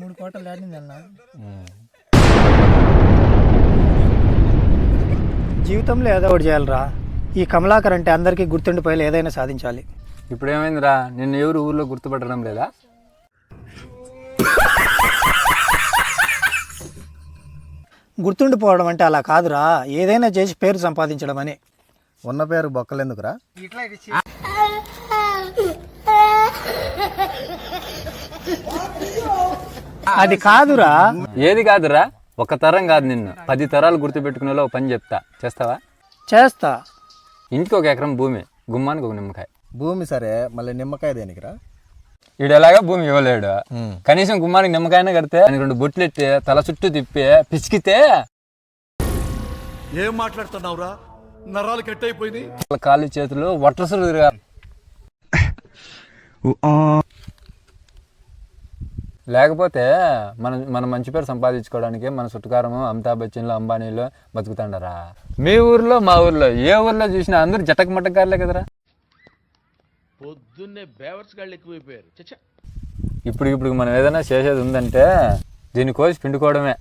3 కోటలు దాటింది అన్న. జీవితంలో ఏదో ఒకటి చేయాలరా. ఈ కమలాకర్ అంటే అందరికీ గుర్తుండిపోయేలా ఏదైనా సాధించాలి. ఇప్పుడు ఏమైందిరా, నిన్ను ఎవరు ఊర్లో గుర్తుపట్టడం లేదా? గుర్తుండిపోవడం అంటే అలా కాదురా, ఏదైనా చేసి పేరు సంపాదించడం అని. ఉన్న పేరు బొక్కలెందుకురా? అది కాదురా. ఏది కాదురా? ఒక తరం కాదు, నిన్ను 10 తరాలు గుర్తుపెట్టుకునేలో పని చెప్తా, చేస్తావా? చేస్తా. ఇంటికి 1 ఎకరం భూమి, గుమ్మానికి 1 నిమ్మకాయ. భూమి సరే, మళ్ళీ నిమ్మకాయ దేనికిరా? వీడు ఎలాగా భూమి ఇవ్వలేడు, కనీసం గుమ్మానికి నిమ్మకాయనే కడితే దానికి 2 బొట్లు ఎట్టి తల చుట్టూ తిప్పి పిసికితే ఏం మాట్లాడుతున్నావురా? నరాలు కట్ అయిపోయింది. కాళ్ళు చేతులు వట్రసులు తిరిగా. లేకపోతే మన మంచి పేరు సంపాదించుకోవడానికి మన చుట్టుకారము అమితాబ్ బచ్చన్లు అంబానీలు బతుకుతాండరా. మీ ఊర్లో మా ఊర్లో ఏ ఊర్లో చూసినా అందరూ జటక్ మటకారులే కదరా. పొద్దున్నే బేవర్స్ గాళ్ళు ఎక్కువైపోయారు. ఇప్పుడు మనం ఏదైనా చేసేది ఉందంటే దీన్ని కోసి పిండుకోవడమే.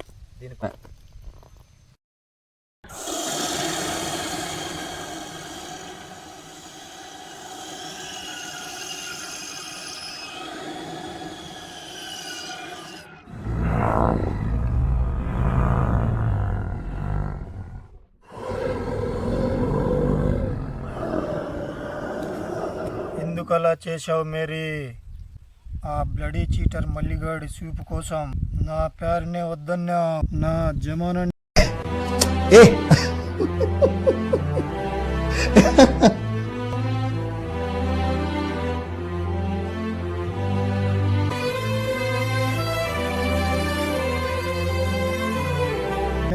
ఎందుకు అలా చేసావు మేరీ? ఆ బ్లడీ చీటర్ మల్లిగాడి సూపు కోసం నా పేరునే వద్దన్నా, నా జమానా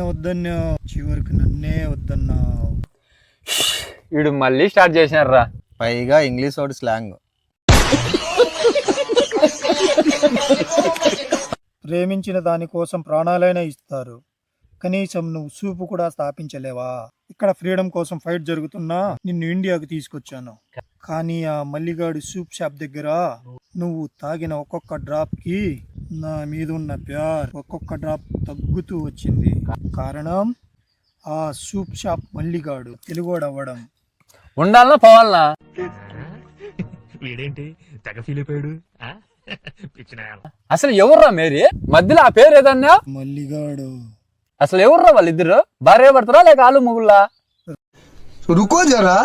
వద్దన్నా, చివరికి నన్నే వద్దన్నావు. వీడు మళ్ళీ స్టార్ట్ చేసినారా. పైగా ఇంగ్లీష్ వాడు స్లాంగ్. ప్రేమించిన దానికోసం ప్రాణాలైనా ఇస్తారు, కనీసం నువ్వు సూపు కూడా స్థాపించలేవా? ఇక్కడ ఫ్రీడమ్ కోసం ఫైట్ జరుగుతున్నా నిన్ను ఇండియాకు తీసుకొచ్చాను, కానీ ఆ మల్లిగాడు సూప్ షాప్ దగ్గర నువ్వు తాగిన ఒక్కొక్క డ్రాప్ కి నా మీద ఉన్న ప్యార్ ఒక్కొక్క డ్రాప్ తగ్గుతూ వచ్చింది. కారణం ఆ సూప్ షాప్ మల్లిగాడు తెలుగోడవ్వడం. ఉండాలనా పోవాలనా? వీడేంటి తెగ ఫీల్ అయిపోయాడు? అసలు ఎవర్రా మేరీ? మధ్యలో ఆ పేరు ఏదన్నా? మల్లిగాడు. అసలు ఎవర్రా వాళ్ళిద్దరు? భార్య భర్తరా లేక ఆలు మొగుళ్ళా? రుకో జరా.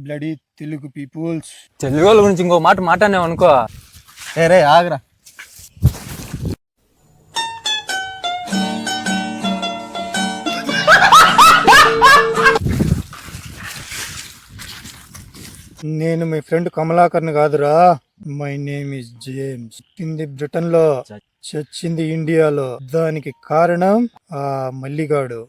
Bloody Telugu peoples. తెలుగు వాళ్ళ గురించి ఇంకో మాట మాట్లాడినావు అనుకో. రే ఆగరా. నేను మీ ఫ్రెండ్ కమలాకర్ని కాదురా. My name is James. పుట్టింది బ్రిటన్ లో, చచ్చింది ఇండియాలో. దానికి కారణం ఆ మల్లిగాడు.